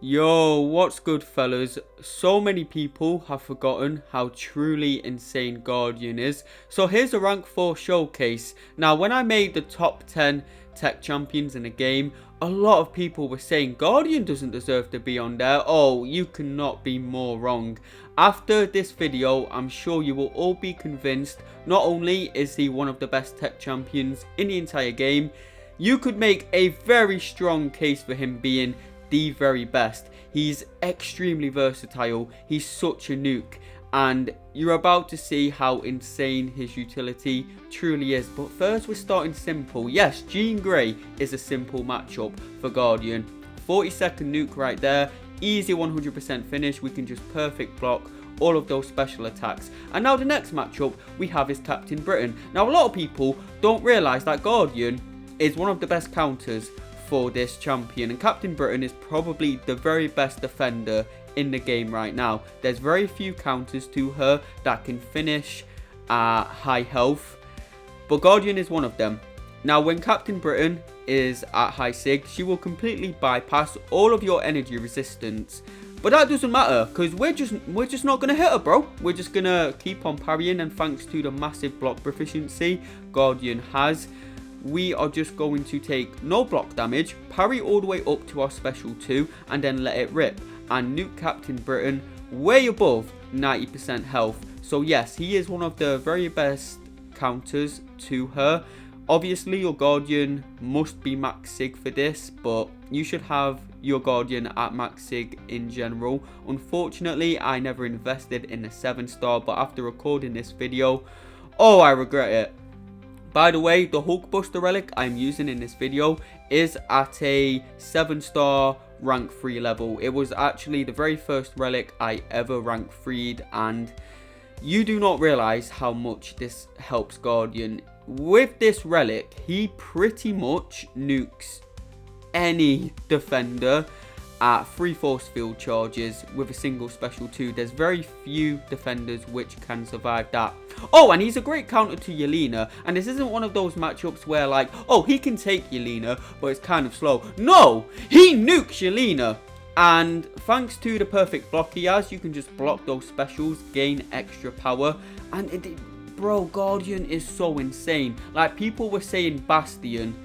Yo, what's good fellas? So many people have forgotten how truly insane Guardian is. So here's a rank 4 showcase. Now when I made the top 10 tech champions in a game, a lot of people were saying Guardian doesn't deserve to be on there. Oh, you cannot be more wrong. After this video, I'm sure you will all be convinced not only is he one of the best tech champions in the entire game, you could make a very strong case for him being the very best. He's extremely versatile, he's such a nuke, and you're about to see how insane his utility truly is. But first we're starting simple. Yes, Jean Grey is a simple matchup for Guardian. 40-second nuke right there, easy 100% finish. We can just perfect block all of those special attacks. And now the next matchup we have is Captain Britain. Now a lot of people don't realise that Guardian is one of the best counters for this champion, and Captain Britain is probably the very best defender in the game right now. There's very few counters to her that can finish at high health, but Guardian is one of them. Now when Captain Britain is at high sig, she will completely bypass all of your energy resistance, but that doesn't matter because we're just not gonna hit her, bro. We're just gonna keep on parrying, and thanks to the massive block proficiency Guardian has, we are just going to take no block damage, parry all the way up to our special 2, and then let it rip and nuke Captain Britain way above 90% health. So yes, he is one of the very best counters to her. Obviously your Guardian must be max sig for this, but you should have your Guardian at max sig in general. Unfortunately I never invested in a 7-star, but after recording this video, oh, I regret it. By the way, the Hulkbuster relic I'm using in this video is at a 7-star rank 3 level. It was actually the very first relic I ever rank 3'd, and you do not realize how much this helps Guardian. With this relic, he pretty much nukes any defender at 3 force field charges with a single special 2. There's very few defenders which can survive that. Oh, and he's a great counter to Yelena, and this isn't one of those matchups where like, oh, he can take Yelena but it's kind of slow. No, he nukes Yelena, and thanks to the perfect block he has, you can just block those specials, gain extra power, and bro, Guardian is so insane. Like, people were saying Bastion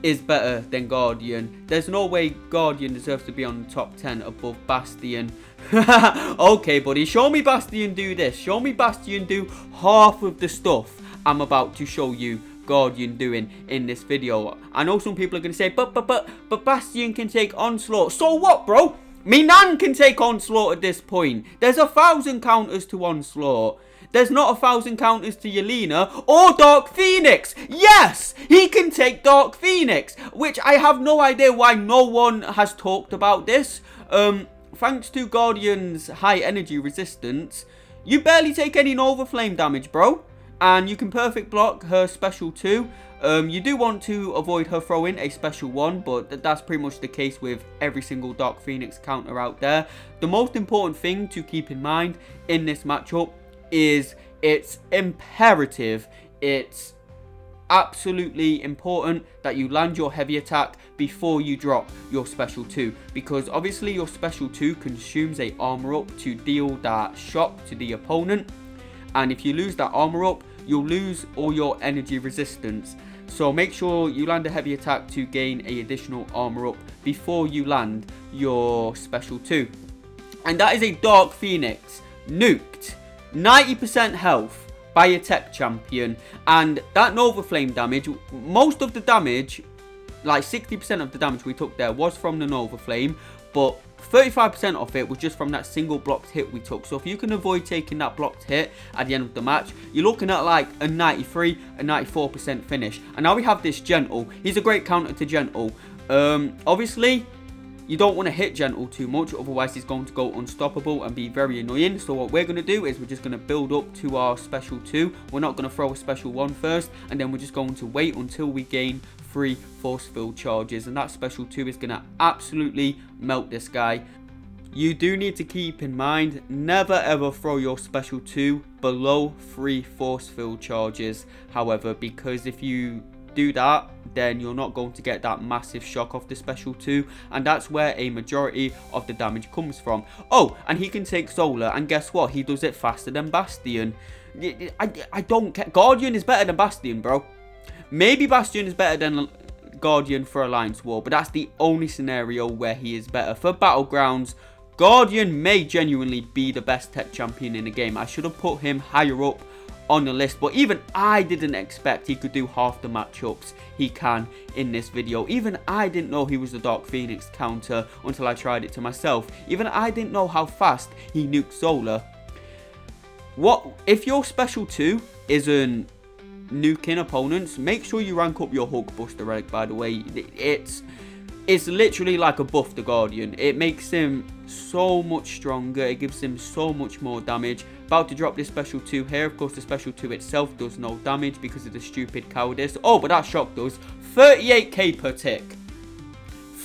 is better than Guardian. There's no way Guardian deserves to be on the top 10 above Bastion. Okay, buddy, show me Bastion do this. Show me Bastion do half of the stuff I'm about to show you Guardian doing in this video. I know some people are going to say, but Bastion can take Onslaught. So what, bro? Me nan can take Onslaught at this point. There's 1,000 counters to Onslaught. There's not 1,000 counters to Yelena or Dark Phoenix. Yes, he can take Dark Phoenix, which I have no idea why no one has talked about this. Thanks to Guardian's high energy resistance, you barely take any Nova Flame damage, bro. And you can perfect block her special 2. You do want to avoid her throwing a special 1, but that's pretty much the case with every single Dark Phoenix counter out there. The most important thing to keep in mind in this matchup is it's imperative, it's absolutely important that you land your heavy attack before you drop your special 2, because obviously your special 2 consumes a armor up to deal that shock to the opponent, and if you lose that armor up, you'll lose all your energy resistance. So make sure you land a heavy attack to gain a additional armor up before you land your special 2. And that is a Dark Phoenix nuked 90% health by a tech champion, and that Nova Flame damage, most of the damage, like 60% of the damage we took there was from the Nova Flame, but 35% of it was just from that single blocked hit we took. So if you can avoid taking that blocked hit at the end of the match, you're looking at like a 93, a 94% finish. And now we have this Gentle. He's a great counter to Gentle. Obviously, you don't want to hit Gentle too much, otherwise he's going to go unstoppable and be very annoying. So what we're going to do is we're just going to build up to our special 2. We're not going to throw a special 1 first, and then we're just going to wait until we gain 3 force field charges, and that special 2 is going to absolutely melt this guy. You do need to keep in mind, never ever throw your special 2 below 3 force field charges, however, because if you do that, then you're not going to get that massive shock of the special 2, and that's where a majority of the damage comes from. Oh, and he can take Solar, and guess what? He does it faster than Bastion. I don't care. Guardian is better than Bastion, bro. Maybe Bastion is better than Guardian for Alliance War, but that's the only scenario where he is better. For Battlegrounds, Guardian may genuinely be the best tech champion in the game. I should have put him higher up on the list, but even I didn't expect he could do half the matchups he can in this video. Even I didn't know he was the Dark Phoenix counter until I tried it to myself. Even I didn't know how fast he nuked Solar. What if your special 2 isn't nuking opponents? Make sure you rank up your Hulkbuster relic, by the way. It's literally like a buff to Guardian. It makes him so much stronger. It gives him so much more damage. About to drop this special 2 here. Of course, the special 2 itself does no damage because of the stupid cowardice. Oh, but that shock does 38k per tick.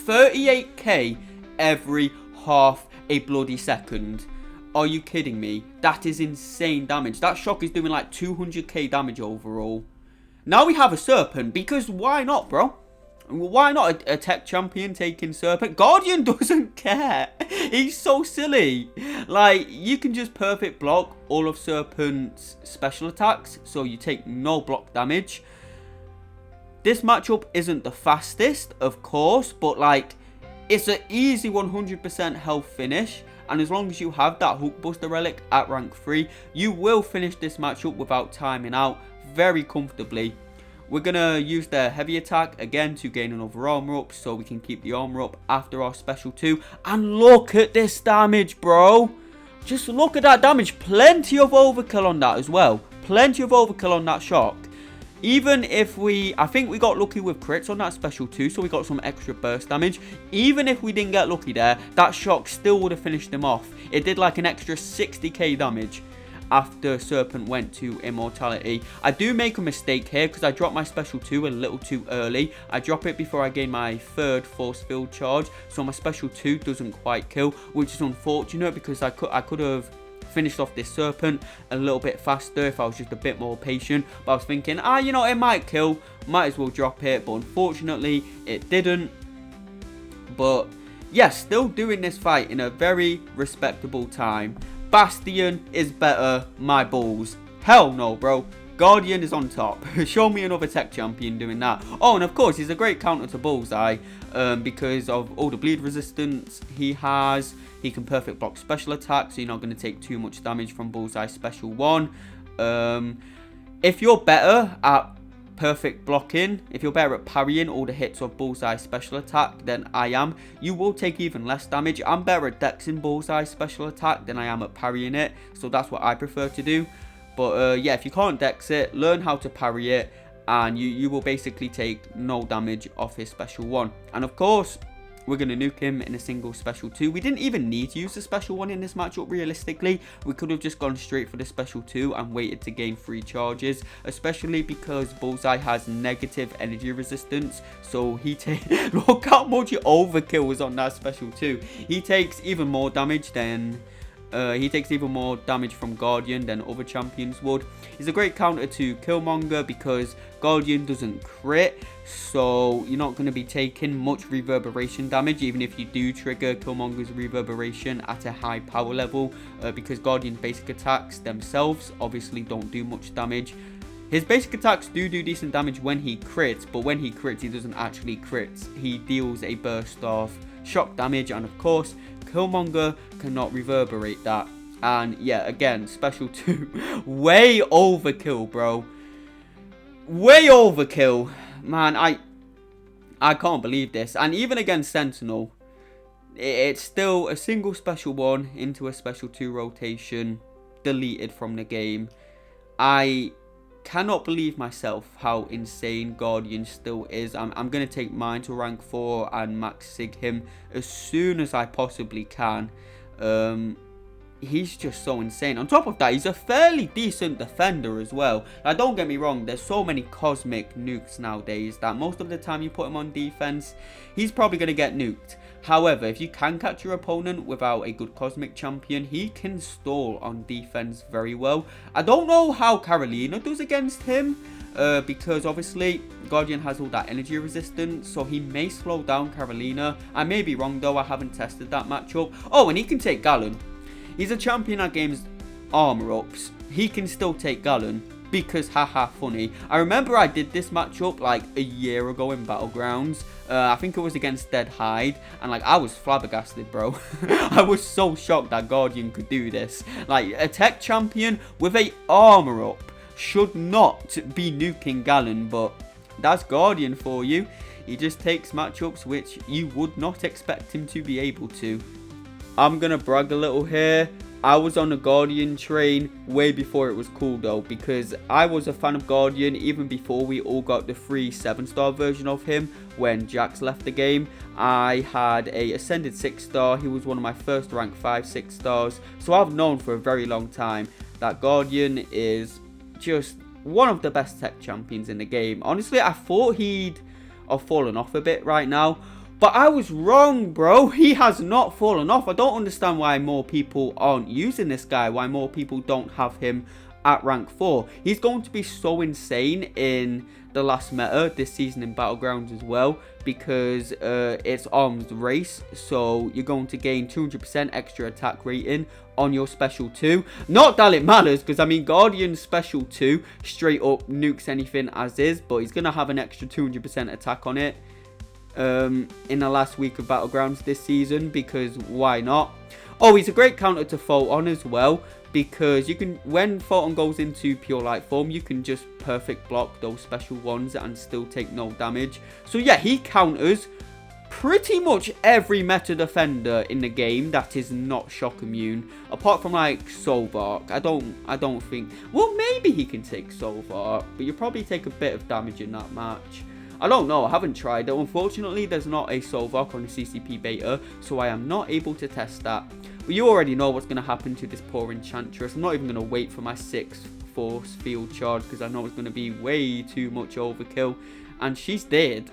38k every half a bloody second. Are you kidding me? That is insane damage. That shock is doing like 200k damage overall. Now we have a Serpent, because why not, bro? Why not a tech champion taking Serpent? Guardian doesn't care. He's so silly. Like, you can just perfect block all of Serpent's special attacks, so you take no block damage. This matchup isn't the fastest, of course, but like, it's an easy 100% health finish. And as long as you have that Hulkbuster relic at rank 3, you will finish this matchup without timing out very comfortably. We're going to use the heavy attack again to gain another armor up, so we can keep the armor up after our special 2. And look at this damage, bro. Just look at that damage. Plenty of overkill on that as well. Plenty of overkill on that shock. Even if I think we got lucky with crits on that special 2, so we got some extra burst damage. Even if we didn't get lucky there, that shock still would have finished him off. It did like an extra 60k damage after Serpent went to immortality. I do make a mistake here because I dropped my special 2 a little too early. I drop it before I gain my 3rd force field charge, so my special 2 doesn't quite kill, which is unfortunate because I could have finished off this Serpent a little bit faster if I was just a bit more patient. But I was thinking, you know, it might kill, might as well drop it, but unfortunately it didn't. But yeah, still doing this fight in a very respectable time. Bastion is better, my balls. Hell no, bro. Guardian is on top. Show me another tech champion doing that. Oh, and of course, he's a great counter to Bullseye because of all the bleed resistance he has. He can perfect block special attacks, so you're not going to take too much damage from Bullseye special 1. If you're better at perfect blocking, if you're better at parrying all the hits of Bullseye special attack than I am, you will take even less damage. I'm better at dexing Bullseye special attack than I am at parrying it, so that's what I prefer to do. But yeah, if you can't dex it, learn how to parry it, and you will basically take no damage off his special 1. And of course, we're going to nuke him in a single special 2. We didn't even need to use the special 1 in this matchup realistically. We could have just gone straight for the special 2 and waited to gain 3 charges. Especially because Bullseye has negative energy resistance. So he look how much overkill was on that special 2. He takes even more damage than... from Guardian than other champions would. He's a great counter to Killmonger because Guardian doesn't crit, so you're not going to be taking much reverberation damage even if you do trigger Killmonger's reverberation at a high power level, because Guardian's basic attacks themselves obviously don't do much damage. His basic attacks do decent damage when he crits, but when he crits he doesn't actually crit. He deals a burst of shock damage, and of course Killmonger cannot reverberate that. And yeah, again, special 2 way overkill, bro. Way overkill, man. I can't believe this. And even against Sentinel, it's still a single special 1 into a special 2 rotation, deleted from the game. I cannot believe myself how insane Guardian still is. I'm going to take mine to rank 4 and max sig him as soon as I possibly can. He's just so insane. On top of that, he's a fairly decent defender as well. Now, don't get me wrong, there's so many cosmic nukes nowadays that most of the time you put him on defense, he's probably going to get nuked. However, if you can catch your opponent without a good cosmic champion, he can stall on defense very well. I don't know how Carolina does against him. because obviously Guardian has all that energy resistance, so he may slow down Carolina. I may be wrong though, I haven't tested that matchup. Oh, and he can take Gallon. He's a champion at games armor ups. He can still take Gallon because haha funny. I remember I did this matchup like a year ago in Battlegrounds. I think it was against Dead Hide, and like I was flabbergasted, bro. I was so shocked that Guardian could do this. Like a tech champion with a armor up should not be nuking Gallon, but that's Guardian for you. He just takes matchups which you would not expect him to be able to. I'm gonna brag a little here. I was on a Guardian train way before it was cool though, because I was a fan of Guardian even before we all got the free 7-star version of him when Jax left the game. I had a Ascended 6-star, he was one of my first rank 5 6-stars, so I've known for a very long time that Guardian is just one of the best tech champions in the game. Honestly, I thought he'd have fallen off a bit right now, but I was wrong, bro. He has not fallen off. I don't understand why more people aren't using this guy, why more people don't have him at rank 4. He's going to be so insane in the last meta this season in Battlegrounds as well, because it's arms race, so you're going to gain 200% extra attack rating on your special 2. Not that it matters, because I mean Guardian's special 2 straight up nukes anything as is, but he's going to have an extra 200% attack on it in the last week of Battlegrounds this season, because why not? Oh, he's a great counter to Photon as well, because you can, when Photon goes into pure light form, you can just perfect block those special ones and still take no damage. So yeah, he counters pretty much every meta defender in the game that is not shock immune, apart from like Solvark. I don't think, well, maybe he can take Solvark, but you probably take a bit of damage in that match. I don't know, I haven't tried it. Unfortunately, there's not a Solvark on the CCP beta, so I am not able to test that. But you already know what's going to happen to this poor Enchantress. I'm not even going to wait for my 6th Force Field Charge, because I know it's going to be way too much overkill. And she's dead.